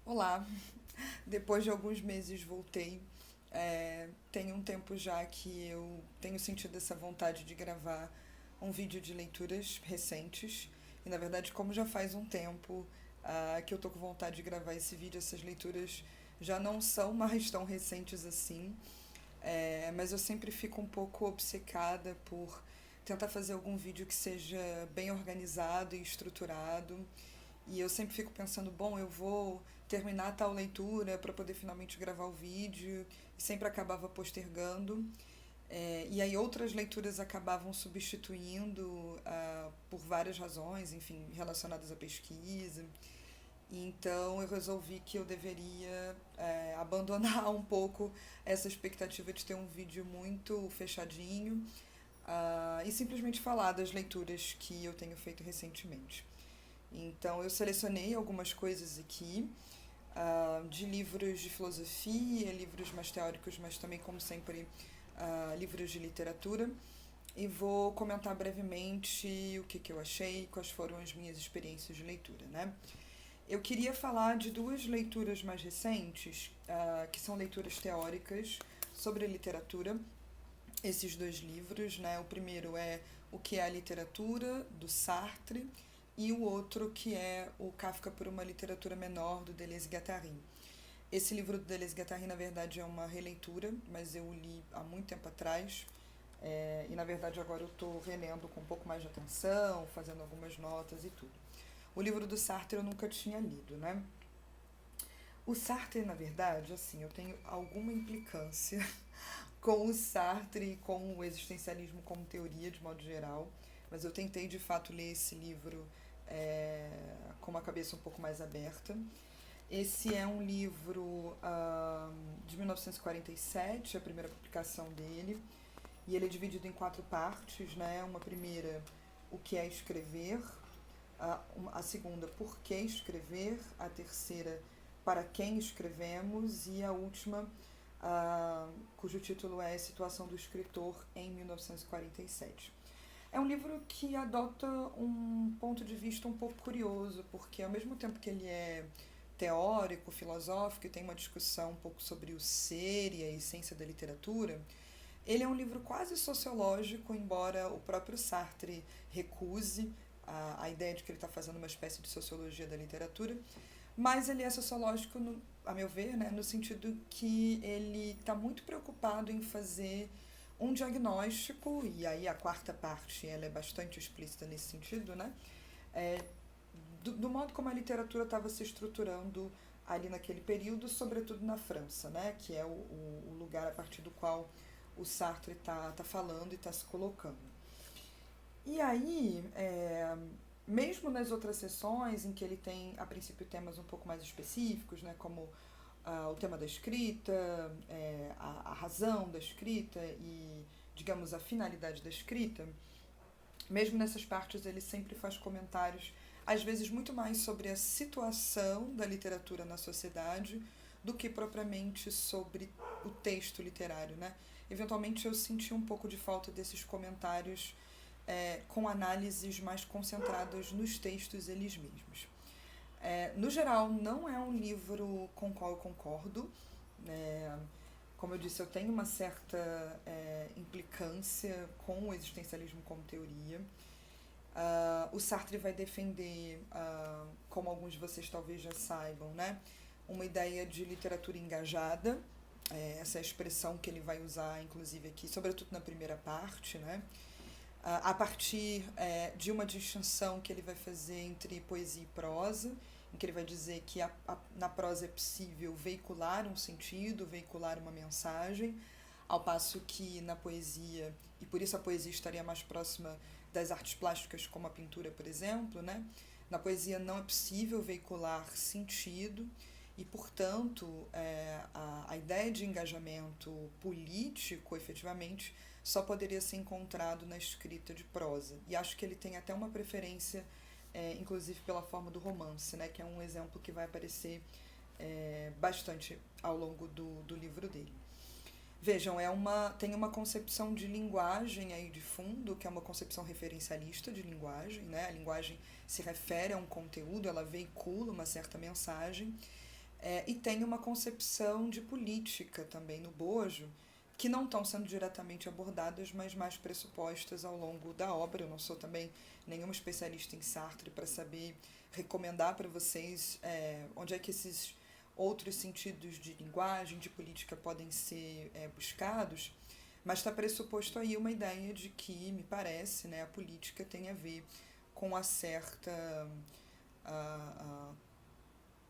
Olá, depois de alguns meses voltei. Tem um tempo já que eu tenho sentido essa vontade de gravar um vídeo de leituras recentes. E na verdade, como já faz um tempo que eu tô com vontade de gravar esse vídeo, essas leituras já não são mais tão recentes assim. Mas eu sempre fico um pouco obcecada por tentar fazer algum vídeo que seja bem organizado e estruturado. E eu sempre fico pensando, bom, eu vou terminar tal leitura para poder finalmente gravar o vídeo, e sempre acabava postergando. E aí outras leituras acabavam substituindo por várias razões, enfim, relacionadas à pesquisa. Então eu resolvi que eu deveria abandonar um pouco essa expectativa de ter um vídeo muito fechadinho e simplesmente falar das leituras que eu tenho feito recentemente. Então eu selecionei algumas coisas aqui, de livros de filosofia, livros mais teóricos, mas também, como sempre, livros de literatura. E vou comentar brevemente o que eu achei, quais foram as minhas experiências de leitura, né? Eu queria falar de duas leituras mais recentes, que são leituras teóricas sobre a literatura. Esses dois livros, né? O primeiro é O que é a Literatura, do Sartre, e o outro que é O Kafka por uma Literatura Menor, do Deleuze-Guattari. Esse livro do Deleuze-Guattari, na verdade, é uma releitura, mas eu o li há muito tempo atrás. E, na verdade, agora eu estou relendo com um pouco mais de atenção, fazendo algumas notas e tudo. O livro do Sartre eu nunca tinha lido, né? O Sartre, na verdade, assim, eu tenho alguma implicância com o Sartre e com o existencialismo como teoria, de modo geral, mas eu tentei, de fato, ler esse livro com uma cabeça um pouco mais aberta. Esse é um livro de 1947, a primeira publicação dele, e ele é dividido em quatro partes, né? Uma primeira, o que é escrever, a segunda, por que escrever, a terceira, para quem escrevemos, e a última, cujo título é Situação do Escritor em 1947. É um livro que adota um ponto de vista um pouco curioso, porque ao mesmo tempo que ele é teórico, filosófico e tem uma discussão um pouco sobre o ser e a essência da literatura, ele é um livro quase sociológico, embora o próprio Sartre recuse a ideia de que ele está fazendo uma espécie de sociologia da literatura, mas ele é sociológico, a meu ver, né, no sentido que ele está muito preocupado em fazer um diagnóstico, e aí a quarta parte ela é bastante explícita nesse sentido, né, é, do modo como a literatura estava se estruturando ali naquele período, sobretudo na França, né, que é o lugar a partir do qual o Sartre tá falando e está se colocando. E aí, mesmo nas outras sessões em que ele tem, a princípio, temas um pouco mais específicos, né, como o tema da escrita, a razão da escrita e, digamos, a finalidade da escrita, mesmo nessas partes ele sempre faz comentários, às vezes muito mais sobre a situação da literatura na sociedade do que propriamente sobre o texto literário, né? Eventualmente eu senti um pouco de falta desses comentários com análises mais concentradas nos textos eles mesmos. No geral, não é um livro com o qual eu concordo. É, Como eu disse, eu tenho uma certa implicância com o existencialismo como teoria. O Sartre vai defender, como alguns de vocês talvez já saibam, né, uma ideia de literatura engajada. Essa é a expressão que ele vai usar, inclusive, aqui, sobretudo na primeira parte, né? A partir de uma distinção que ele vai fazer entre poesia e prosa, em que ele vai dizer que na prosa é possível veicular um sentido, veicular uma mensagem, ao passo que na poesia, e por isso a poesia estaria mais próxima das artes plásticas, como a pintura, por exemplo, né? Na poesia não é possível veicular sentido e, portanto, a ideia de engajamento político, efetivamente, só poderia ser encontrado na escrita de prosa. E acho que ele tem até uma preferência, inclusive pela forma do romance, né, que é um exemplo que vai aparecer bastante ao longo do livro dele. Vejam, tem uma concepção de linguagem aí de fundo, que é uma concepção referencialista de linguagem, né? A linguagem se refere a um conteúdo, ela veicula uma certa mensagem, E tem uma concepção de política também no bojo, que não estão sendo diretamente abordadas, mas mais pressupostas ao longo da obra. Eu não sou também nenhuma especialista em Sartre para saber recomendar para vocês onde é que esses outros sentidos de linguagem, de política podem ser buscados, mas está pressuposto aí uma ideia de que, me parece, né, a política tem a ver com a certa...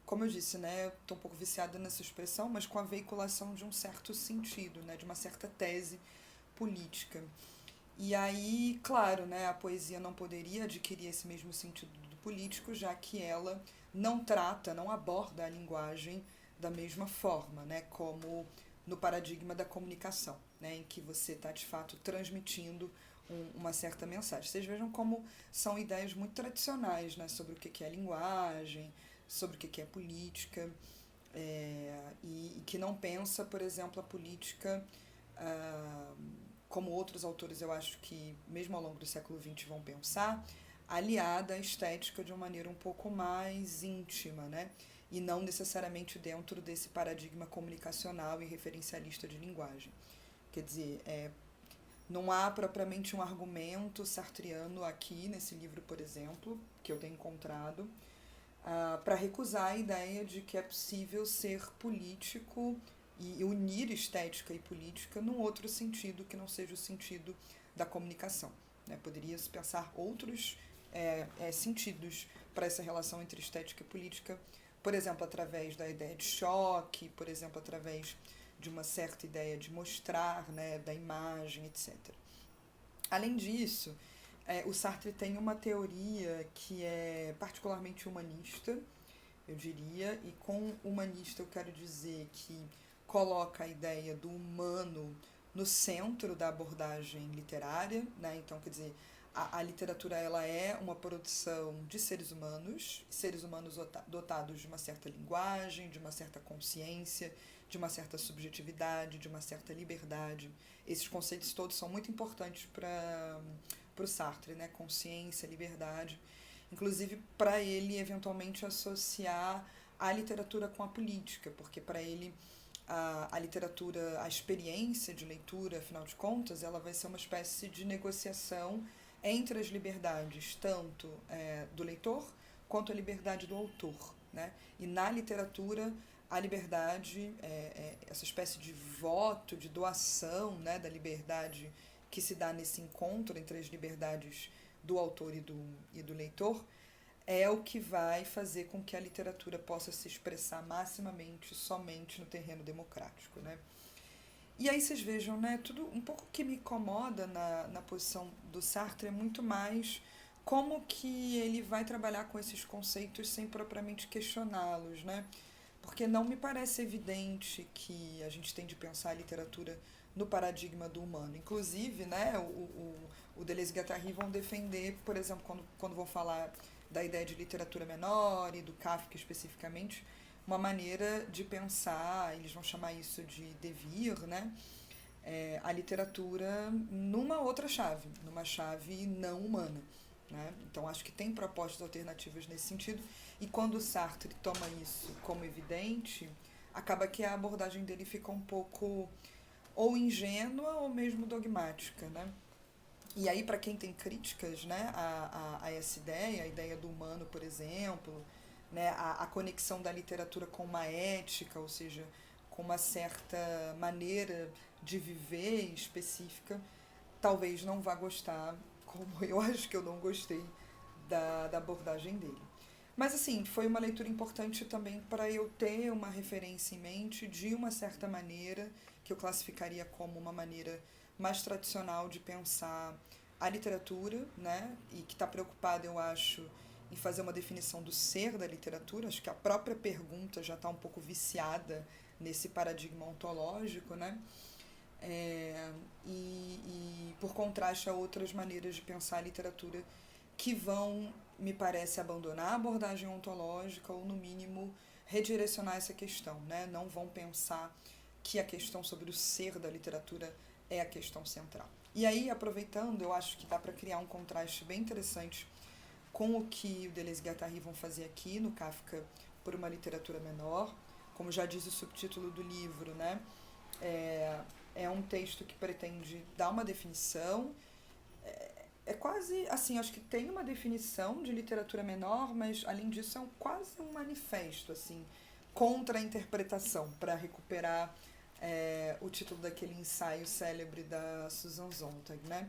como eu disse, né, estou um pouco viciada nessa expressão, mas com a veiculação de um certo sentido, né, de uma certa tese política. E aí, claro, né, a poesia não poderia adquirir esse mesmo sentido do político, já que ela não trata, não aborda a linguagem da mesma forma, né, como no paradigma da comunicação, né, em que você está, de fato, transmitindo uma certa mensagem. Vocês vejam como são ideias muito tradicionais, né, sobre o que é linguagem, sobre o que é política, e que não pensa, por exemplo, a política... como outros autores eu acho que, mesmo ao longo do século XX, vão pensar, aliada à estética de uma maneira um pouco mais íntima, né? E não necessariamente dentro desse paradigma comunicacional e referencialista de linguagem. Quer dizer, não há propriamente um argumento sartreano aqui nesse livro, por exemplo, que eu tenho encontrado, para recusar a ideia de que é possível ser político e unir estética e política num outro sentido que não seja o sentido da comunicação, né? Poderia-se pensar outros sentidos para essa relação entre estética e política, por exemplo, através da ideia de choque, por exemplo, através de uma certa ideia de mostrar, né, da imagem, etc. Além disso, o Sartre tem uma teoria que é particularmente humanista, eu diria, e com humanista eu quero dizer que coloca a ideia do humano no centro da abordagem literária, né? Então, quer dizer, a literatura ela é uma produção de seres humanos dotados de uma certa linguagem, de uma certa consciência, de uma certa subjetividade, de uma certa liberdade. Esses conceitos todos são muito importantes para o Sartre, né? Consciência, liberdade. Inclusive, para ele, eventualmente, associar a literatura com a política, porque para ele a literatura, a experiência de leitura, afinal de contas, ela vai ser uma espécie de negociação entre as liberdades, tanto do leitor quanto a liberdade do autor, né? E na literatura, a liberdade, essa espécie de voto, de doação, né, da liberdade que se dá nesse encontro entre as liberdades do autor e do leitor, é o que vai fazer com que a literatura possa se expressar maximamente somente no terreno democrático, né? E aí vocês vejam, né, tudo um pouco que me incomoda na posição do Sartre é muito mais como que ele vai trabalhar com esses conceitos sem propriamente questioná-los, né? Porque não me parece evidente que a gente tem de pensar a literatura no paradigma do humano. Inclusive, né, o Deleuze e Guattari vão defender, por exemplo, quando vão falar da ideia de literatura menor e do Kafka especificamente, uma maneira de pensar, eles vão chamar isso de devir, né? A literatura numa outra chave, numa chave não humana, né? Então acho que tem propostas alternativas nesse sentido, e quando o Sartre toma isso como evidente, acaba que a abordagem dele fica um pouco ou ingênua ou mesmo dogmática, né? E aí, para quem tem críticas, né, a essa ideia, a ideia do humano, por exemplo, né, a conexão da literatura com uma ética, ou seja, com uma certa maneira de viver específica, talvez não vá gostar, como eu acho que eu não gostei da abordagem dele. Mas, assim, foi uma leitura importante também para eu ter uma referência em mente de uma certa maneira, que eu classificaria como uma maneira mais tradicional de pensar a literatura, né? E que está preocupada, eu acho, em fazer uma definição do ser da literatura. Acho que a própria pergunta já está um pouco viciada nesse paradigma ontológico, né? E por contraste a outras maneiras de pensar a literatura que vão, me parece, abandonar a abordagem ontológica ou, no mínimo, redirecionar essa questão, né? Não vão pensar que a questão sobre o ser da literatura é a questão central. E aí, aproveitando, eu acho que dá para criar um contraste bem interessante com o que o Deleuze e Guattari vão fazer aqui no Kafka por uma literatura menor, como já diz o subtítulo do livro, né? É um texto que pretende dar uma definição. É quase, assim, acho que tem uma definição de literatura menor, mas, além disso, quase um manifesto, assim, contra a interpretação, para recuperar o título daquele ensaio célebre da Susan Sontag, né?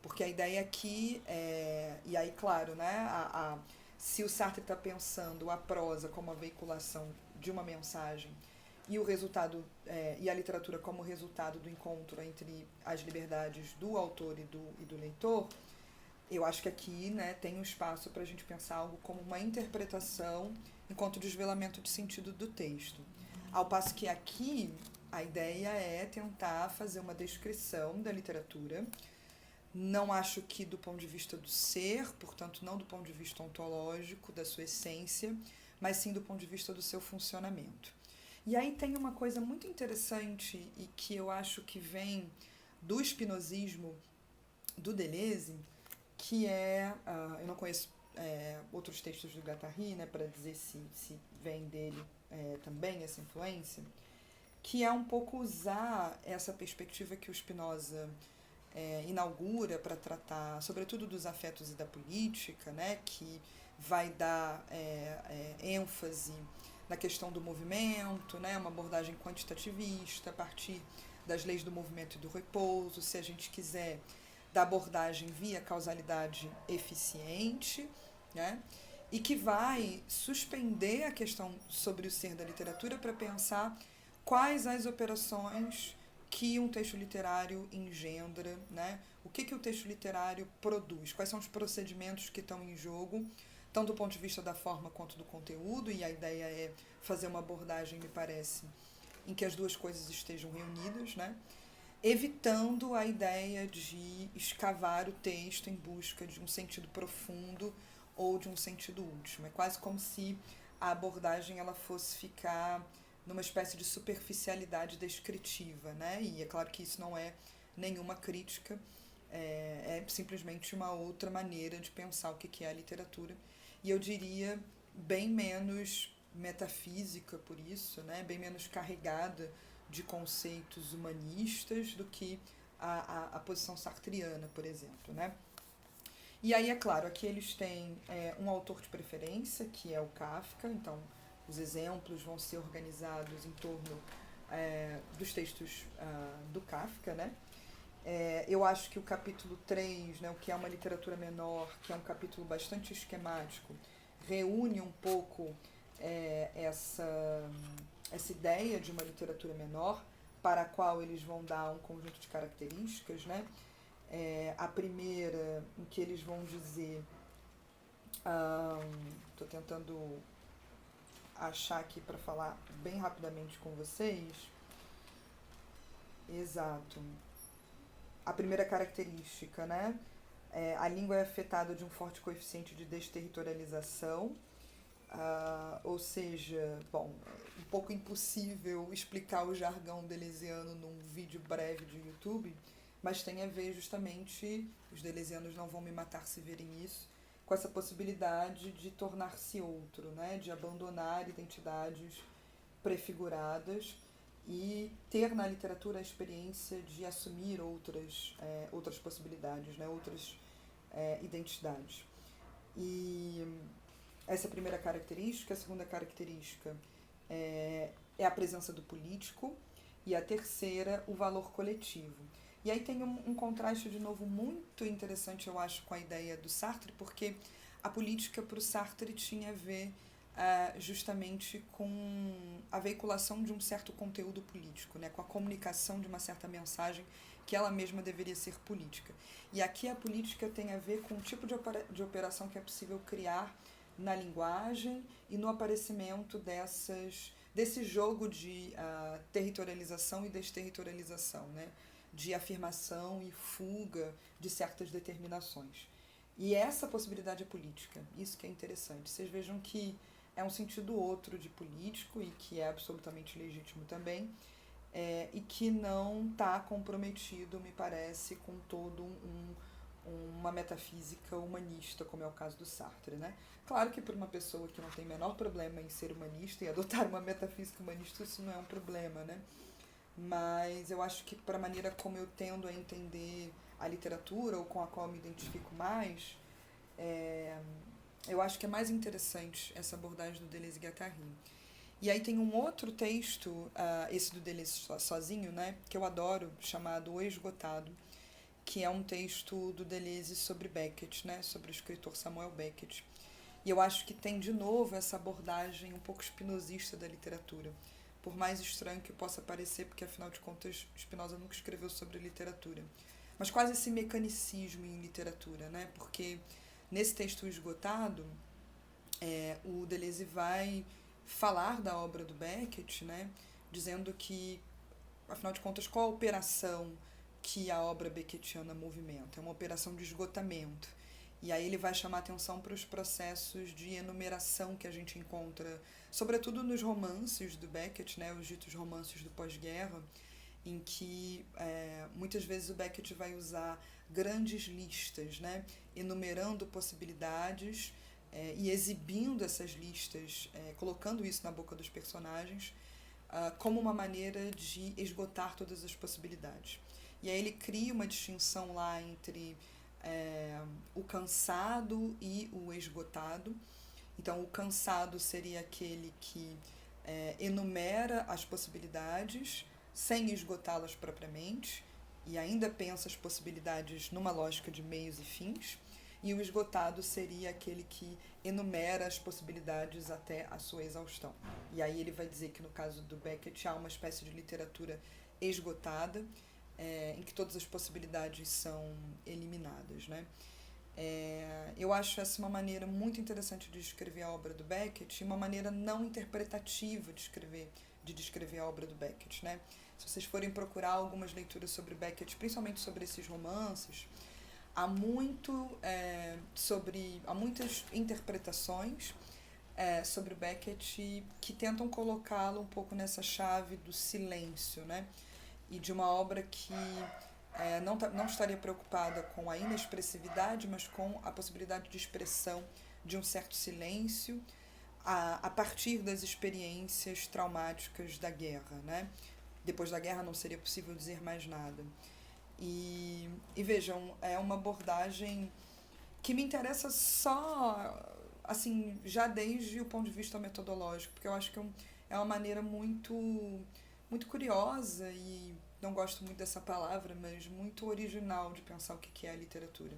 Porque a ideia aqui e aí, claro, né, se o Sartre está pensando a prosa como a veiculação de uma mensagem e o resultado e a literatura como resultado do encontro entre as liberdades do autor e do leitor, eu acho que aqui, né, tem um espaço para a gente pensar algo como uma interpretação enquanto desvelamento de sentido do texto. Ao passo que aqui a ideia é tentar fazer uma descrição da literatura. Não acho que do ponto de vista do ser, portanto, não do ponto de vista ontológico, da sua essência, mas sim do ponto de vista do seu funcionamento. E aí tem uma coisa muito interessante e que eu acho que vem do espinosismo do Deleuze, que eu não conheço outros textos do Guattari, né, para dizer se vem dele também essa influência, que é um pouco usar essa perspectiva que o Spinoza inaugura para tratar, sobretudo, dos afetos e da política, né, que vai dar ênfase na questão do movimento, né, uma abordagem quantitativista a partir das leis do movimento e do repouso, se a gente quiser, da abordagem via causalidade eficiente, né, e que vai suspender a questão sobre o ser da literatura para pensar quais as operações que um texto literário engendra, né? O que o texto literário produz, quais são os procedimentos que estão em jogo, tanto do ponto de vista da forma quanto do conteúdo, e a ideia é fazer uma abordagem, me parece, em que as duas coisas estejam reunidas, né? Evitando a ideia de escavar o texto em busca de um sentido profundo ou de um sentido último. É quase como se a abordagem ela fosse ficar numa espécie de superficialidade descritiva, né? E é claro que isso não é nenhuma crítica, é simplesmente uma outra maneira de pensar o que é a literatura. E eu diria bem menos metafísica por isso, né? Bem menos carregada de conceitos humanistas do que a posição sartriana, por exemplo, né? E aí, é claro, aqui eles têm um autor de preferência, que é o Kafka, então os exemplos vão ser organizados em torno dos textos do Kafka, né? Eu acho que o capítulo 3, né, o que é uma literatura menor, que é um capítulo bastante esquemático, reúne um pouco essa ideia de uma literatura menor, para a qual eles vão dar um conjunto de características, né? A primeira, em que eles vão dizer, estou tentando achar aqui para falar bem rapidamente com vocês. Exato. A primeira característica, né? A língua é afetada de um forte coeficiente de desterritorialização, ou seja, bom, um pouco impossível explicar o jargão deleuziano num vídeo breve de YouTube, mas tem a ver justamente, os deleuzianos não vão me matar se verem isso, com essa possibilidade de tornar-se outro, né? De abandonar identidades prefiguradas e ter na literatura a experiência de assumir outras possibilidades, né? Outras identidades. E essa é a primeira característica. A segunda característica é a presença do político, e a terceira, o valor coletivo. E aí tem um contraste, de novo, muito interessante, eu acho, com a ideia do Sartre, porque a política para o Sartre tinha a ver justamente com a veiculação de um certo conteúdo político, né, com a comunicação de uma certa mensagem que ela mesma deveria ser política. E aqui a política tem a ver com o tipo de operação que é possível criar na linguagem e no aparecimento desse jogo de territorialização e desterritorialização, né? De afirmação e fuga de certas determinações. E essa possibilidade é política, isso que é interessante. Vocês vejam que é um sentido outro de político e que é absolutamente legítimo também, e que não está comprometido, me parece, com todo uma metafísica humanista, como é o caso do Sartre, né? Claro que para uma pessoa que não tem o menor problema em ser humanista e adotar uma metafísica humanista, isso não é um problema, né? Mas eu acho que para a maneira como eu tendo a entender a literatura, ou com a qual eu me identifico mais, eu acho que é mais interessante essa abordagem do Deleuze e Guattari. E aí tem um outro texto, esse do Deleuze sozinho, né, que eu adoro, chamado O Esgotado, que é um texto do Deleuze sobre Beckett, né, sobre o escritor Samuel Beckett. E eu acho que tem, de novo, essa abordagem um pouco espinosista da literatura. Por mais estranho que possa parecer, porque, afinal de contas, Spinoza nunca escreveu sobre literatura. Mas quase esse mecanicismo em literatura, né? Porque nesse texto Esgotado, o Deleuze vai falar da obra do Beckett, né? Dizendo que, afinal de contas, qual a operação que a obra beckettiana movimenta? É uma operação de esgotamento. E aí ele vai chamar atenção para os processos de enumeração que a gente encontra, sobretudo nos romances do Beckett, né, os ditos romances do pós-guerra, em que muitas vezes o Beckett vai usar grandes listas, né, enumerando possibilidades e exibindo essas listas, colocando isso na boca dos personagens, como uma maneira de esgotar todas as possibilidades. E aí ele cria uma distinção lá entre o cansado e o esgotado. Então, o cansado seria aquele que enumera as possibilidades sem esgotá-las propriamente e ainda pensa as possibilidades numa lógica de meios e fins. E o esgotado seria aquele que enumera as possibilidades até a sua exaustão. E aí ele vai dizer que no caso do Beckett há uma espécie de literatura esgotada, em que todas as possibilidades são eliminadas, né? Eu acho essa uma maneira muito interessante de descrever a obra do Beckett e uma maneira não interpretativa de descrever a obra do Beckett, né? Se vocês forem procurar algumas leituras sobre Beckett, principalmente sobre esses romances, há muitas interpretações sobre Beckett que tentam colocá-lo um pouco nessa chave do silêncio, né? E de uma obra que não estaria preocupada com a inexpressividade, mas com a possibilidade de expressão de um certo silêncio a partir das experiências traumáticas da guerra, né? Depois da guerra não seria possível dizer mais nada. E vejam, é uma abordagem que me interessa só, assim, já desde o ponto de vista metodológico, porque eu acho que é uma maneira muito curiosa e não gosto muito dessa palavra, mas muito original de pensar o que é a literatura,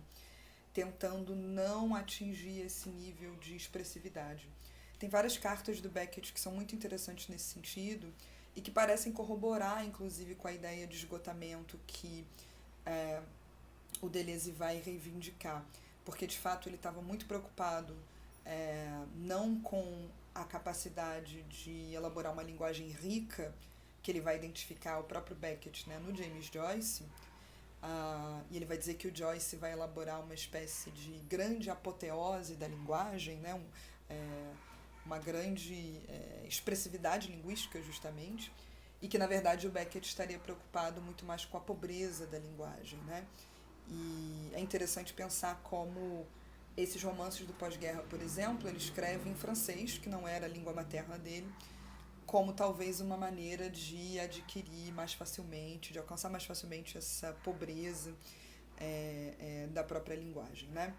tentando não atingir esse nível de expressividade. Tem várias cartas do Beckett que são muito interessantes nesse sentido e que parecem corroborar, inclusive, com a ideia de esgotamento que o Deleuze vai reivindicar, porque de fato ele estava muito preocupado não com a capacidade de elaborar uma linguagem rica, que ele vai identificar o próprio Beckett, né, no James Joyce, e ele vai dizer que o Joyce vai elaborar uma espécie de grande apoteose da linguagem, né, uma grande expressividade linguística, justamente, e que, na verdade, o Beckett estaria preocupado muito mais com a pobreza da linguagem, né? E é interessante pensar como esses romances do pós-guerra, por exemplo, ele escreve em francês, que não era a língua materna dele, como talvez uma maneira de adquirir mais facilmente, de alcançar mais facilmente essa pobreza da própria linguagem, né?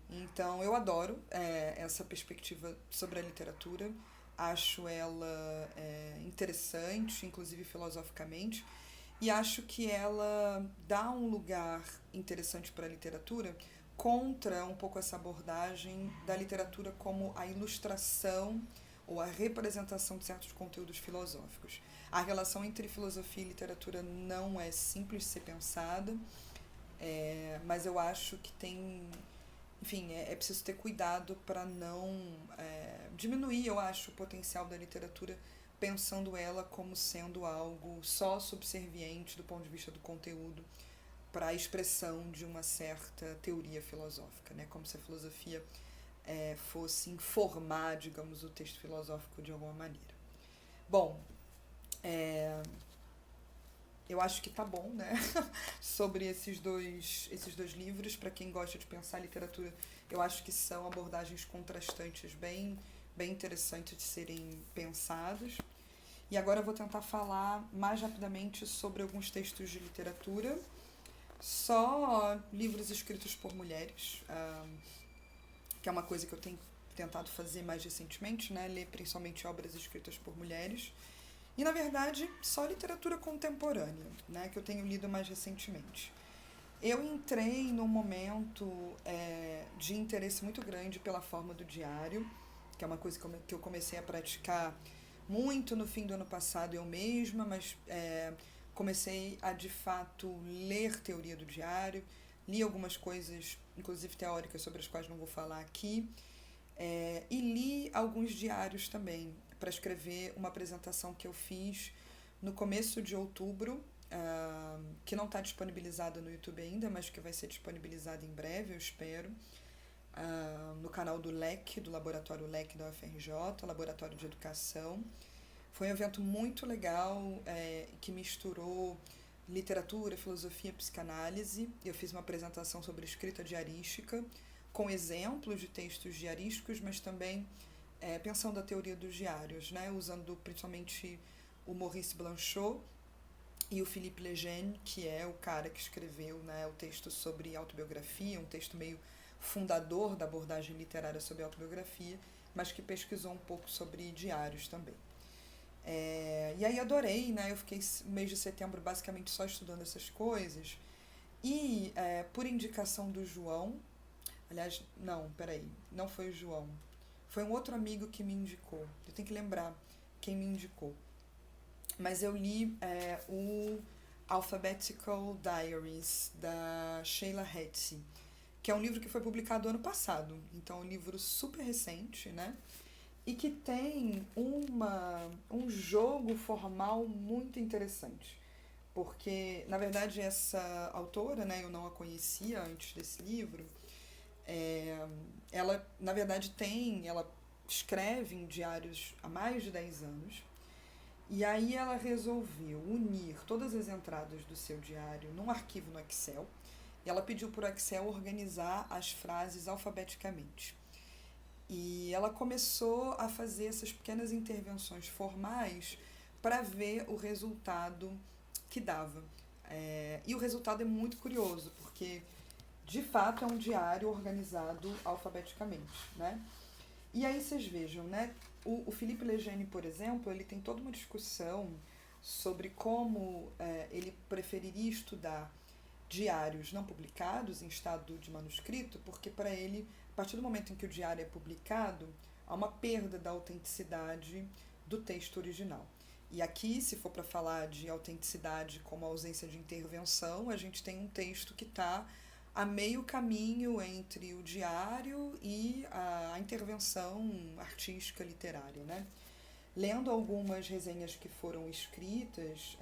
Então, eu adoro essa perspectiva sobre a literatura, acho ela interessante, inclusive filosoficamente, e acho que ela dá um lugar interessante para a literatura contra um pouco essa abordagem da literatura como a ilustração ou a representação de certos conteúdos filosóficos. A relação entre filosofia e literatura não é simples de ser pensada, mas eu acho que tem... Enfim, é preciso ter cuidado para não diminuir, eu acho, o potencial da literatura, pensando ela como sendo algo só subserviente do ponto de vista do conteúdo para a expressão de uma certa teoria filosófica, né? Como se a filosofia fosse informar, digamos, o texto filosófico de alguma maneira. Bom, eu acho que tá bom, né? Sobre esses dois livros, para quem gosta de pensar literatura, eu acho que são abordagens contrastantes bem interessantes de serem pensadas. E agora eu vou tentar falar mais rapidamente sobre alguns textos de literatura. Só livros escritos por mulheres, que é uma coisa que eu tenho tentado fazer mais recentemente, né? Ler principalmente obras escritas por mulheres. E, na verdade, só literatura contemporânea, né? Que eu tenho lido mais recentemente. Eu entrei num momento de interesse muito grande pela forma do diário, que é uma coisa que eu comecei a praticar muito no fim do ano passado eu mesma, mas comecei a de fato ler teoria do diário, li algumas coisas, inclusive teóricas, sobre as quais não vou falar aqui, e li alguns diários também, para escrever uma apresentação que eu fiz no começo de outubro, que não está disponibilizada no YouTube ainda, mas que vai ser disponibilizada em breve, eu espero, no canal do LEC, do Laboratório LEC da UFRJ, Laboratório de Educação. Foi um evento muito legal, que misturou literatura, filosofia e psicanálise. Eu fiz uma apresentação sobre escrita diarística, com exemplos de textos diarísticos, mas também pensando a teoria dos diários, né? Usando principalmente o Maurice Blanchot e o Philippe Lejeune, que é o cara que escreveu, né, o texto sobre autobiografia, um texto meio fundador da abordagem literária sobre autobiografia, mas que pesquisou um pouco sobre diários também. E aí adorei, né? Eu fiquei o mês de setembro basicamente só estudando essas coisas. E por indicação do João, aliás, não, peraí, não foi o João, foi um outro amigo que me indicou. Eu tenho que lembrar quem me indicou. Mas eu li o Alphabetical Diaries, da Sheila Heti, que é um livro que foi publicado ano passado. Então, é um livro super recente, né? E que tem um jogo formal muito interessante. Porque, na verdade, essa autora, né, eu não a conhecia antes desse livro, ela, na verdade, ela escreve em diários há mais de 10 anos, e aí ela resolveu unir todas as entradas do seu diário num arquivo no Excel, e ela pediu para o Excel organizar as frases alfabeticamente. E ela começou a fazer essas pequenas intervenções formais para ver o resultado que dava. E o resultado é muito curioso, porque de fato é um diário organizado alfabeticamente, né? E aí vocês vejam, né? O Philippe Lejeune, por exemplo, ele tem toda uma discussão sobre como ele preferiria estudar diários não publicados em estado de manuscrito, porque para ele, a partir do momento em que o diário é publicado, há uma perda da autenticidade do texto original. E aqui, se for para falar de autenticidade como ausência de intervenção, a gente tem um texto que está a meio caminho entre o diário e a intervenção artística literária, né? Lendo algumas resenhas que foram escritas,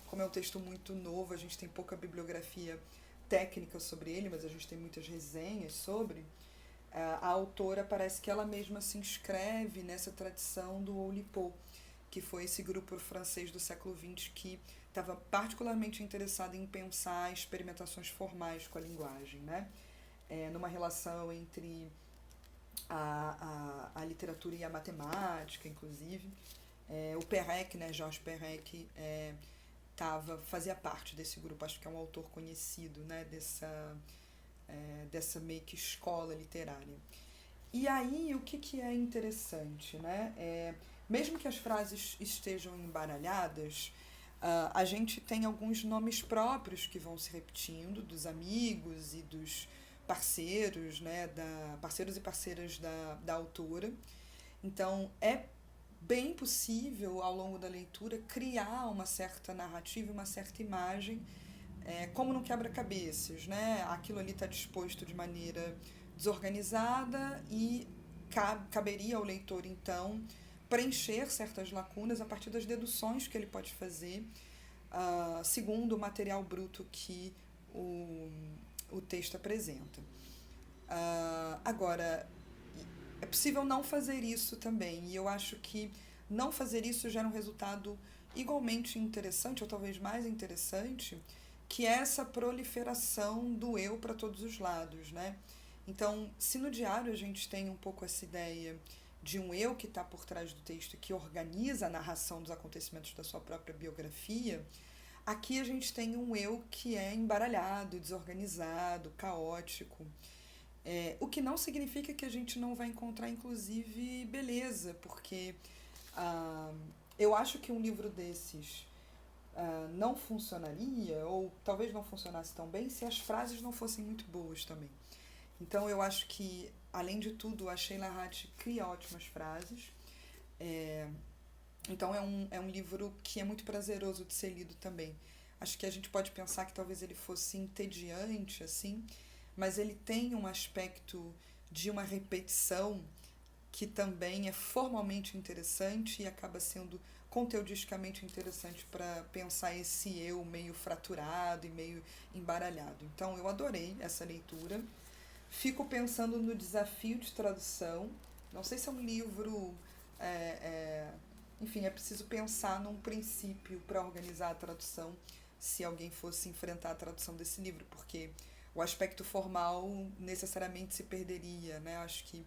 como é um texto muito novo, a gente tem pouca bibliografia técnica sobre ele, mas a gente tem muitas resenhas sobre, a autora parece que ela mesma se inscreve nessa tradição do Oulipo, que foi esse grupo francês do século XX que estava particularmente interessado em pensar experimentações formais com a linguagem, né? Numa relação entre a literatura e a matemática, inclusive. O Perec, né, Georges Perec, fazia parte desse grupo, acho que é um autor conhecido, né, dessa meio que escola literária. E aí, o que é interessante, né? Mesmo que as frases estejam embaralhadas, a gente tem alguns nomes próprios que vão se repetindo, dos amigos e dos parceiros, né, parceiros e parceiras da autora. Então, é bem possível, ao longo da leitura, criar uma certa narrativa, uma certa imagem, como no quebra-cabeças, né? Aquilo ali está disposto de maneira desorganizada e caberia ao leitor, então, preencher certas lacunas a partir das deduções que ele pode fazer, segundo o material bruto que o texto apresenta. Agora, é possível não fazer isso também, e eu acho que não fazer isso gera um resultado igualmente interessante, ou talvez mais interessante, que é essa proliferação do eu para todos os lados, né? Então, se no diário a gente tem um pouco essa ideia de um eu que está por trás do texto, que organiza a narração dos acontecimentos da sua própria biografia, aqui a gente tem um eu que é embaralhado, desorganizado, caótico. O que não significa que a gente não vai encontrar, inclusive, beleza, porque ah, eu acho que um livro desses não funcionaria, ou talvez não funcionasse tão bem, se as frases não fossem muito boas também. Então eu acho que, além de tudo, a Sheila Hati cria ótimas frases. É, então é um livro que é muito prazeroso de ser lido também. Acho que a gente pode pensar que talvez ele fosse entediante, assim, mas ele tem um aspecto de uma repetição que também é formalmente interessante e acaba sendo conteudisticamente interessante para pensar esse eu meio fraturado e meio embaralhado. Então eu adorei essa leitura. Fico pensando no desafio de tradução. Não sei se é um livro. É, é, Enfim, é preciso pensar num princípio para organizar a tradução, se alguém fosse enfrentar a tradução desse livro, porque o aspecto formal necessariamente se perderia, né? Acho que,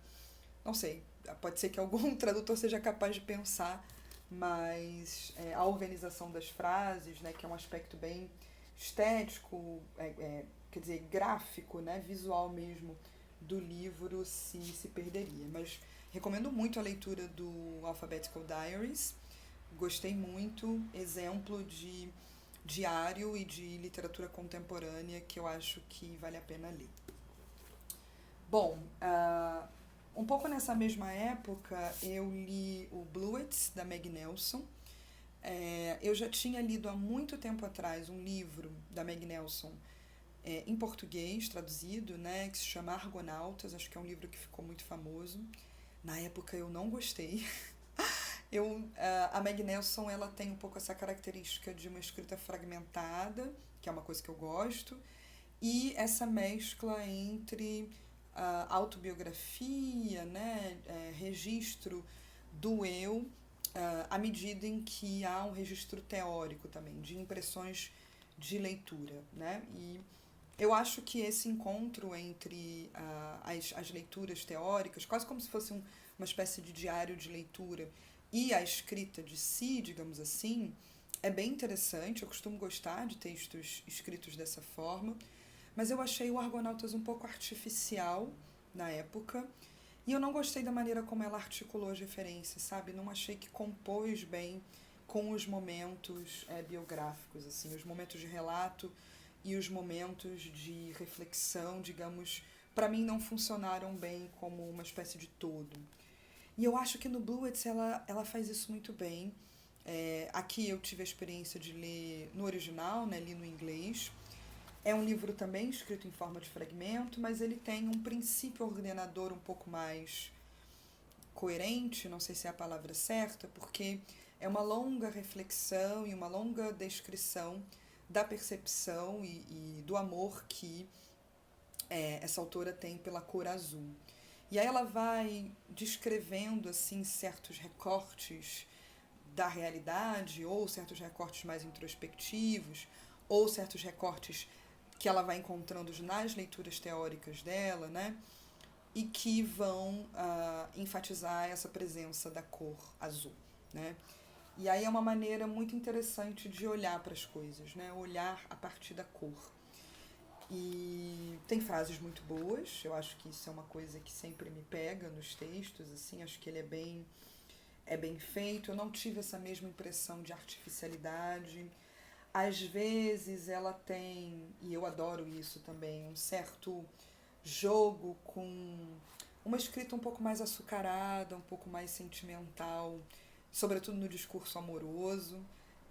não sei, pode ser que algum tradutor seja capaz de pensar, mas a organização das frases, né, que é um aspecto bem estético, quer dizer, gráfico, né, visual mesmo, do livro se perderia. Mas recomendo muito a leitura do Alphabetical Diaries, gostei muito, exemplo de diário e de literatura contemporânea que eu acho que vale a pena ler. Bom, um pouco nessa mesma época eu li o Bluets, da Meg Nelson. Eu já tinha lido há muito tempo atrás um livro da Meg Nelson em português, traduzido, né, que se chama Argonautas, acho que é um livro que ficou muito famoso. Na época eu não gostei. A Meg Nelson ela tem um pouco essa característica de uma escrita fragmentada, que é uma coisa que eu gosto, e essa mescla entre autobiografia, né, registro do eu, à medida em que há um registro teórico também, de impressões de leitura, né? E eu acho que esse encontro entre as leituras teóricas, quase como se fosse uma espécie de diário de leitura, e a escrita de si, digamos assim, é bem interessante. Eu costumo gostar de textos escritos dessa forma, mas eu achei o Argonautas um pouco artificial na época, e eu não gostei da maneira como ela articulou as referências, sabe? Não achei que compôs bem com os momentos biográficos, assim, os momentos de relato e os momentos de reflexão, digamos, para mim não funcionaram bem como uma espécie de todo. E eu acho que no Bluets ela faz isso muito bem. Aqui eu tive a experiência de ler no original, né, li no inglês. É um livro também escrito em forma de fragmento, mas ele tem um princípio ordenador um pouco mais coerente, não sei se é a palavra certa, porque é uma longa reflexão e uma longa descrição da percepção e do amor que essa autora tem pela cor azul. E aí ela vai descrevendo assim certos recortes da realidade, ou certos recortes mais introspectivos, ou certos recortes que ela vai encontrando nas leituras teóricas dela, né? E que vão enfatizar essa presença da cor azul, né? E aí é uma maneira muito interessante de olhar para as coisas, né? Olhar a partir da cor. E tem frases muito boas, eu acho que isso é uma coisa que sempre me pega nos textos, assim, acho que ele é bem feito. Eu não tive essa mesma impressão de artificialidade. Às vezes ela tem, e eu adoro isso também, um certo jogo com uma escrita um pouco mais açucarada, um pouco mais sentimental, sobretudo no discurso amoroso,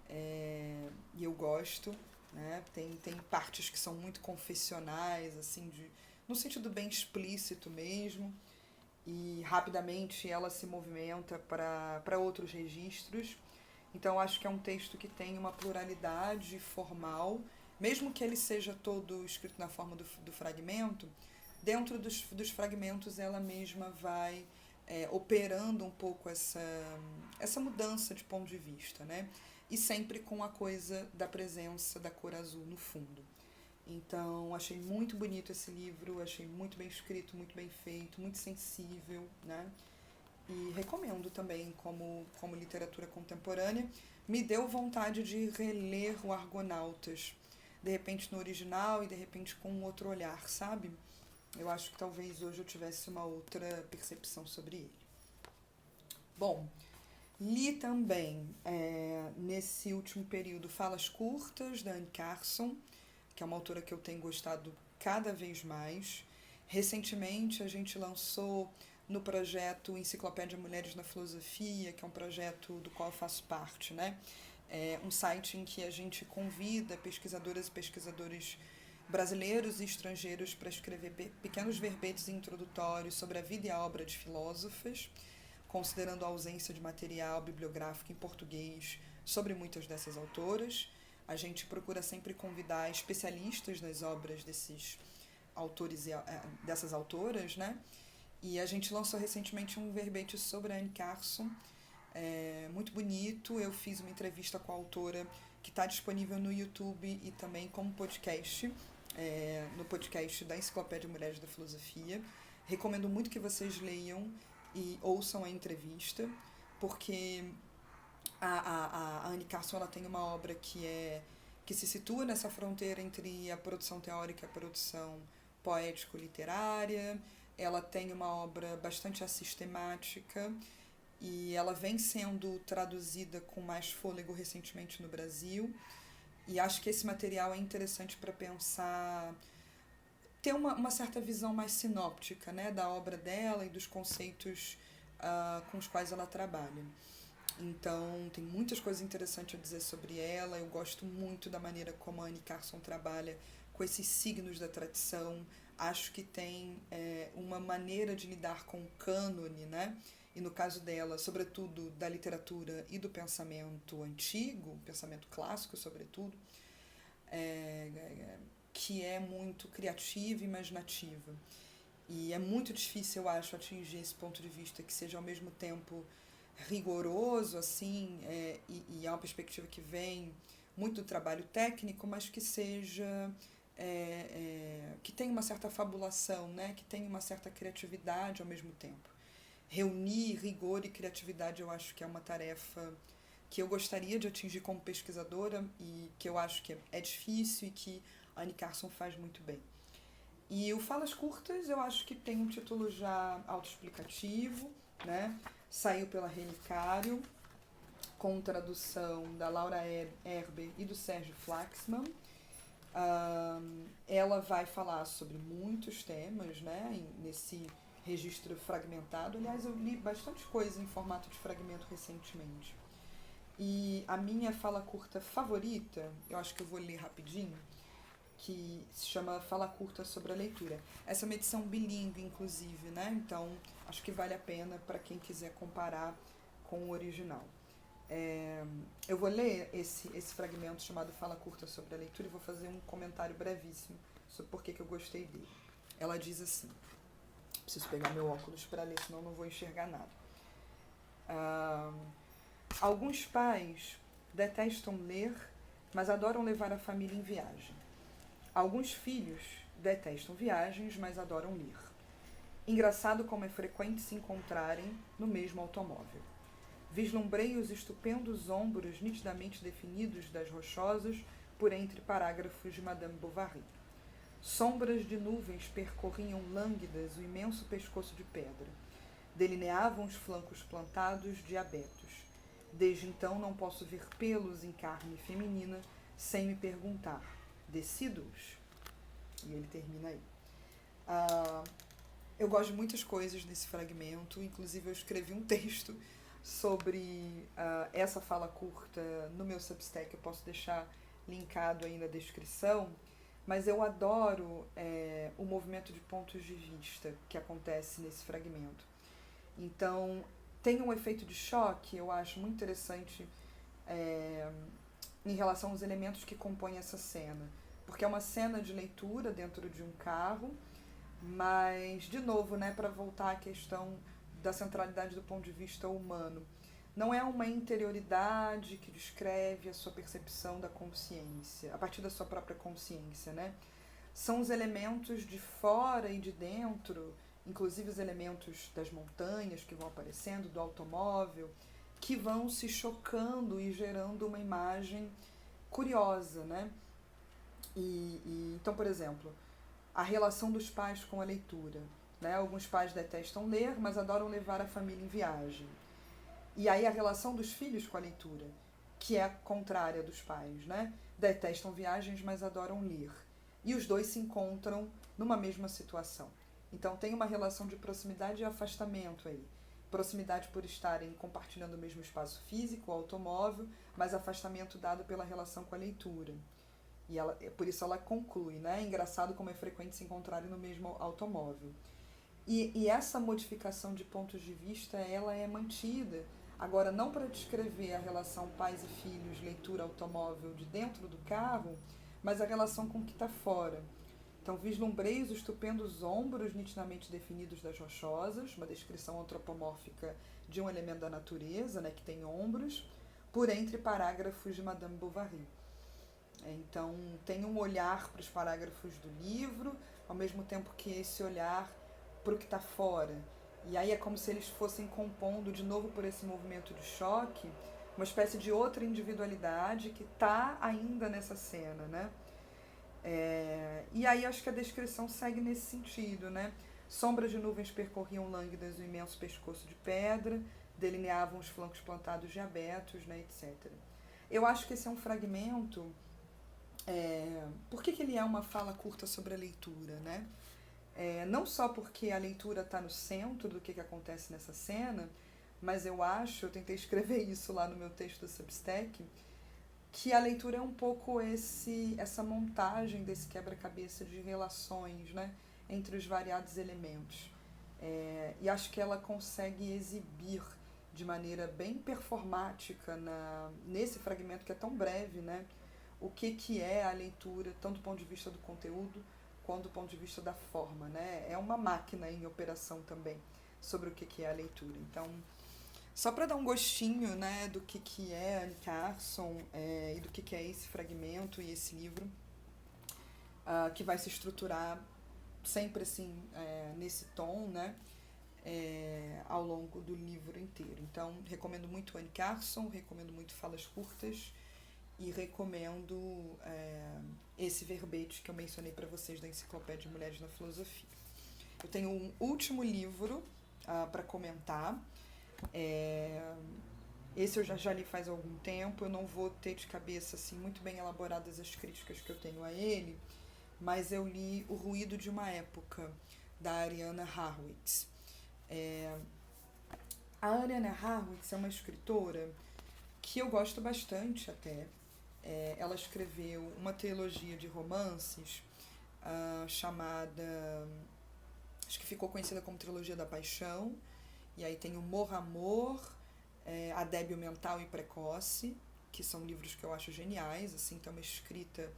e eu gosto, né? Tem partes que são muito confessionais, assim, no sentido bem explícito mesmo, e rapidamente ela se movimenta para outros registros. Então acho que é um texto que tem uma pluralidade formal, mesmo que ele seja todo escrito na forma do fragmento, dentro dos fragmentos ela mesma vai operando um pouco essa mudança de ponto de vista, né? e sempre com a coisa da presença da cor azul no fundo. Então, achei muito bonito esse livro, achei muito bem escrito, muito bem feito, muito sensível, né? E recomendo também como literatura contemporânea. Me deu vontade de reler o Argonautas, de repente no original e de repente com um outro olhar, sabe? Eu acho que talvez hoje eu tivesse uma outra percepção sobre ele. Bom, li também, nesse último período, Falas Curtas, da Anne Carson, que é uma autora que eu tenho gostado cada vez mais. Recentemente a gente lançou no projeto Enciclopédia Mulheres na Filosofia, que é um projeto do qual eu faço parte, né? É um site em que a gente convida pesquisadoras e pesquisadores brasileiros e estrangeiros para escrever pequenos verbetes introdutórios sobre a vida e a obra de filósofas, considerando a ausência de material bibliográfico em português sobre muitas dessas autoras. A gente procura sempre convidar especialistas nas obras desses autores e dessas autoras, né? E a gente lançou recentemente um verbete sobre a Anne Carson, muito bonito. Eu fiz uma entrevista com a autora que está disponível no YouTube e também como podcast, no podcast da Enciclopédia Mulheres da Filosofia. Recomendo muito que vocês leiam e ouçam a entrevista, porque a Anne Carson ela tem uma obra que se situa nessa fronteira entre a produção teórica e a produção poético-literária. Ela tem uma obra bastante assistemática e ela vem sendo traduzida com mais fôlego recentemente no Brasil. E acho que esse material é interessante para pensar, ter uma certa visão mais sinóptica, né, da obra dela e dos conceitos com os quais ela trabalha. Então, tem muitas coisas interessantes a dizer sobre ela. Eu gosto muito da maneira como a Anne Carson trabalha com esses signos da tradição. Acho que tem uma maneira de lidar com o cânone, né? E no caso dela, sobretudo da literatura e do pensamento antigo, pensamento clássico, sobretudo, que é muito criativa e imaginativa. E é muito difícil, eu acho, atingir esse ponto de vista que seja ao mesmo tempo rigoroso, assim, e é uma perspectiva que vem muito do trabalho técnico, mas que seja que tenha uma certa fabulação, né? Que tenha uma certa criatividade ao mesmo tempo. Reunir rigor e criatividade eu acho que é uma tarefa que eu gostaria de atingir como pesquisadora e que eu acho que é difícil e que a Anne Carson faz muito bem. E o Falas Curtas eu acho que tem um título já autoexplicativo, né? Saiu pela Relicário, com tradução da Laura Erber e do Sérgio Flaxman. Ela vai falar sobre muitos temas, né, nesse registro fragmentado. Aliás, eu li bastante coisa em formato de fragmento recentemente. E a minha fala curta favorita, eu acho que eu vou ler rapidinho, que se chama Fala Curta sobre a Leitura. Essa é uma edição bilíngue, inclusive, né? Então, acho que vale a pena para quem quiser comparar com o original. Eu vou ler esse fragmento chamado Fala Curta sobre a Leitura e vou fazer um comentário brevíssimo sobre por que eu gostei dele. Ela diz assim, preciso pegar meu óculos para ler, senão não vou enxergar nada. Alguns pais detestam ler, mas adoram levar a família em viagem. Alguns filhos detestam viagens, mas adoram ler. Engraçado como é frequente se encontrarem no mesmo automóvel. Vislumbrei os estupendos ombros nitidamente definidos das rochosas por entre parágrafos de Madame Bovary. Sombras de nuvens percorriam lânguidas o imenso pescoço de pedra. Delineavam os flancos plantados de abetos. Desde então não posso ver pelos em carne feminina sem me perguntar, decido-os? E ele termina aí. Eu gosto de muitas coisas nesse fragmento, inclusive eu escrevi um texto sobre essa fala curta no meu Substack, eu posso deixar linkado aí na descrição, mas eu adoro o movimento de pontos de vista que acontece nesse fragmento. Então, tem um efeito de choque, eu acho muito interessante em relação aos elementos que compõem essa cena, porque é uma cena de leitura dentro de um carro, mas, de novo, né, para voltar à questão da centralidade do ponto de vista humano, não é uma interioridade que descreve a sua percepção da consciência, a partir da sua própria consciência, né? São os elementos de fora e de dentro, inclusive os elementos das montanhas que vão aparecendo, do automóvel, que vão se chocando e gerando uma imagem curiosa, né? Então, por exemplo, a relação dos pais com a leitura, né? Alguns pais detestam ler, mas adoram levar a família em viagem. E aí a relação dos filhos com a leitura, que é a contrária dos pais, né? Detestam viagens, mas adoram ler. E os dois se encontram numa mesma situação. Então tem uma relação de proximidade e afastamento aí. Proximidade por estarem compartilhando o mesmo espaço físico, o automóvel, mas afastamento dado pela relação com a leitura. E ela, por isso ela conclui, né? É engraçado como é frequente se encontrarem no mesmo automóvel. E essa modificação de pontos de vista, ela é mantida. Agora, não para descrever a relação pais e filhos, leitura, automóvel de dentro do carro, mas a relação com o que está fora. Então, vislumbrei os estupendos ombros nitidamente definidos das rochosas, uma descrição antropomórfica de um elemento da natureza, né, que tem ombros, por entre parágrafos de Madame Bovary. Então, tem um olhar para os parágrafos do livro, ao mesmo tempo que esse olhar para o que está fora. E aí é como se eles fossem compondo, de novo por esse movimento de choque, uma espécie de outra individualidade que está ainda nessa cena, né? E aí acho que a descrição segue nesse sentido, né? Sombras de nuvens percorriam lânguidas o imenso pescoço de pedra, delineavam os flancos plantados de abetos, né, etc. Eu acho que esse é um fragmento... por que ele é uma fala curta sobre a leitura, né? Não só porque a leitura está no centro do que acontece nessa cena, mas eu tentei escrever isso lá no meu texto do Substack, que a leitura é um pouco essa montagem desse quebra-cabeça de relações, né, entre os variados elementos. E acho que ela consegue exibir de maneira bem performática nesse fragmento que é tão breve, né, o que é a leitura, tanto do ponto de vista do conteúdo quanto do ponto de vista da forma, né? É uma máquina em operação também sobre o que é a leitura. Então, só para dar um gostinho, né, do que é Anne Carson e do que é esse fragmento e esse livro, que vai se estruturar sempre assim, nesse tom, né, ao longo do livro inteiro. Então, recomendo muito Anne Carson, recomendo muito Falas Curtas e recomendo esse verbete que eu mencionei para vocês da Enciclopédia de Mulheres na Filosofia. Eu tenho um último livro para comentar. Esse eu já li faz algum tempo, eu não vou ter de cabeça assim, muito bem elaboradas as críticas que eu tenho a ele, mas eu li O Ruído de uma Época, da Ariana Harwitz. A Ariana Harwitz é uma escritora que eu gosto bastante até. Ela escreveu uma trilogia de romances chamada, acho que ficou conhecida como Trilogia da Paixão, e aí tem o Morra Amor, A Débil Mental e Precoce, que são livros que eu acho geniais, assim, tem uma escrita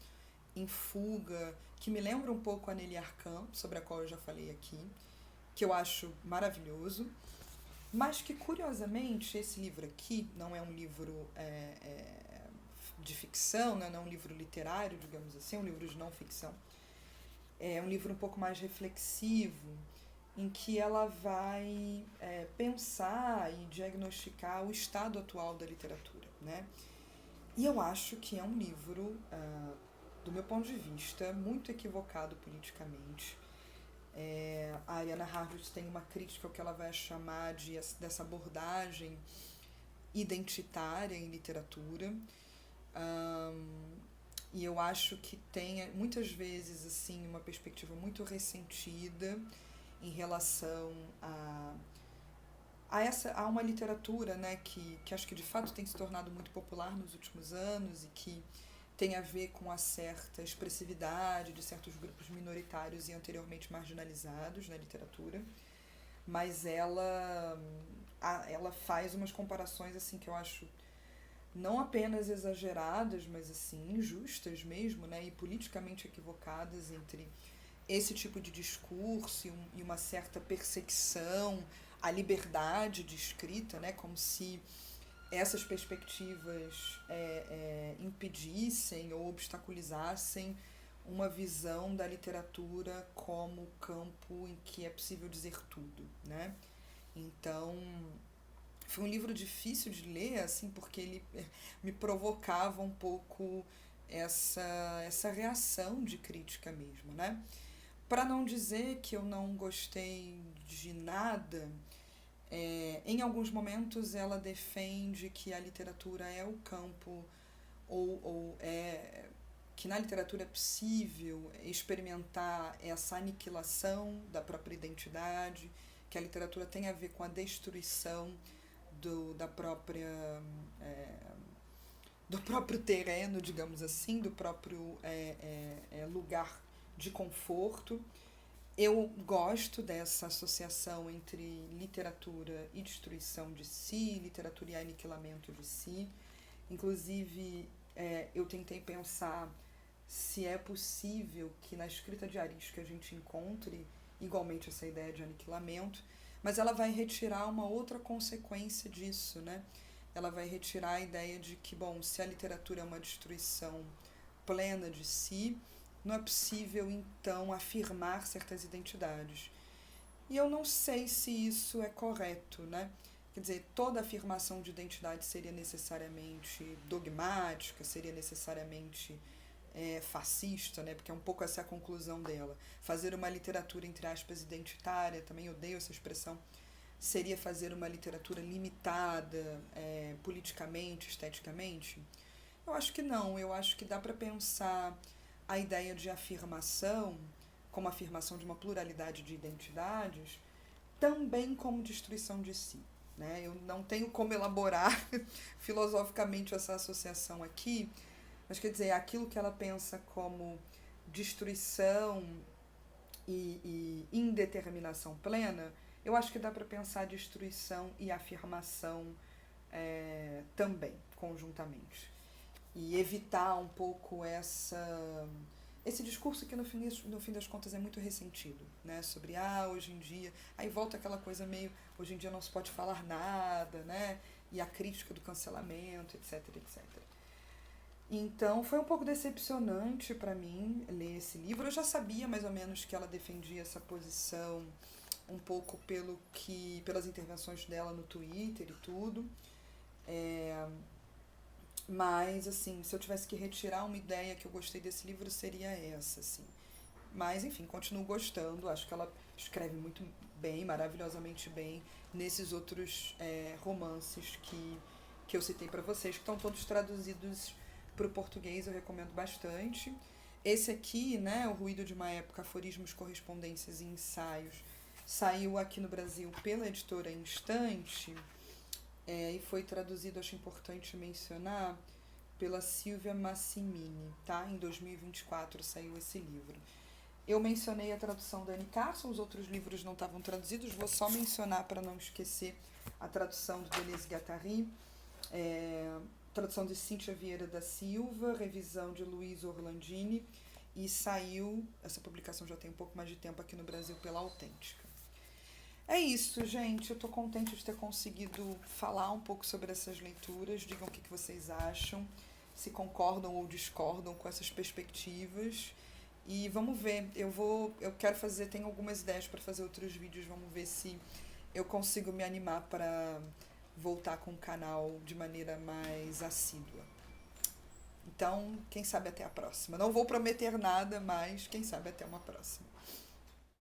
em fuga, que me lembra um pouco a Nelly Arcan, sobre a qual eu já falei aqui, que eu acho maravilhoso, mas que, curiosamente, esse livro aqui não é um livro de ficção, né? Não é um livro literário, digamos assim, é um livro de não ficção. É um livro um pouco mais reflexivo, em que ela vai pensar e diagnosticar o estado atual da literatura, né? E eu acho que é um livro, do meu ponto de vista, muito equivocado politicamente. A Ariana Harwitz tem uma crítica ao que ela vai chamar dessa abordagem identitária em literatura. E eu acho que tem muitas vezes assim uma perspectiva muito ressentida em relação a uma literatura, né, que acho que de fato tem se tornado muito popular nos últimos anos e que tem a ver com a certa expressividade de certos grupos minoritários e anteriormente marginalizados na literatura, mas ela faz umas comparações assim que eu acho não apenas exageradas, mas assim injustas mesmo, né, e politicamente equivocadas entre esse tipo de discurso e uma certa perseguição à liberdade de escrita, né, como se essas perspectivas impedissem ou obstaculizassem uma visão da literatura como campo em que é possível dizer tudo, né? Então, foi um livro difícil de ler, assim, porque ele me provocava um pouco essa reação de crítica mesmo, né? Para não dizer que eu não gostei de nada, em alguns momentos ela defende que a literatura é o campo, ou que na literatura é possível experimentar essa aniquilação da própria identidade, que a literatura tem a ver com a destruição da própria, do próprio terreno, digamos assim, do próprio lugar de conforto. Eu gosto dessa associação entre literatura e destruição de si, literatura e aniquilamento de si. Inclusive, eu tentei pensar se é possível que na escrita diarística a gente encontre igualmente essa ideia de aniquilamento, mas ela vai retirar uma outra consequência disso, né? Ela vai retirar a ideia de que, bom, se a literatura é uma destruição plena de si, não é possível, então, afirmar certas identidades. E eu não sei se isso é correto, né? Quer dizer, toda afirmação de identidade seria necessariamente dogmática, seria necessariamente fascista, né? Porque é um pouco essa a conclusão dela. Fazer uma literatura, entre aspas, identitária, também odeio essa expressão, seria fazer uma literatura limitada politicamente, esteticamente? Eu acho que não. Eu acho que dá para pensar a ideia de afirmação, como afirmação de uma pluralidade de identidades, também como destruição de si. Né? Eu não tenho como elaborar filosoficamente essa associação aqui, mas quer dizer, aquilo que ela pensa como destruição e indeterminação plena, eu acho que dá para pensar destruição e afirmação também, conjuntamente. E evitar um pouco esse discurso que no fim das contas é muito ressentido, né? Sobre, hoje em dia, aí volta aquela coisa meio, hoje em dia não se pode falar nada, né? E a crítica do cancelamento, etc, etc. Então, foi um pouco decepcionante para mim ler esse livro. Eu já sabia mais ou menos que ela defendia essa posição um pouco pelas intervenções dela no Twitter e tudo. Mas, assim, se eu tivesse que retirar uma ideia que eu gostei desse livro, seria essa, assim. Mas, enfim, continuo gostando. Acho que ela escreve muito bem, maravilhosamente bem, nesses outros romances que eu citei para vocês, que estão todos traduzidos para o português, eu recomendo bastante. Esse aqui, né, O Ruído de uma Época, Aforismos, Correspondências e Ensaios, saiu aqui no Brasil pela editora Instante, e foi traduzido, acho importante mencionar, pela Silvia Massimini, tá? Em 2024 saiu esse livro. Eu mencionei a tradução da Anne Carson, os outros livros não estavam traduzidos, vou só mencionar para não esquecer a tradução do Deleuze Guattari, tradução de Cíntia Vieira da Silva, revisão de Luiz Orlandini, e saiu, essa publicação já tem um pouco mais de tempo aqui no Brasil, pela Autêntica. É isso, gente, eu tô contente de ter conseguido falar um pouco sobre essas leituras, digam o que vocês acham, se concordam ou discordam com essas perspectivas, e vamos ver, eu quero fazer, tenho algumas ideias para fazer outros vídeos, vamos ver se eu consigo me animar para voltar com o canal de maneira mais assídua. Então, quem sabe até a próxima. Não vou prometer nada, mas quem sabe até uma próxima.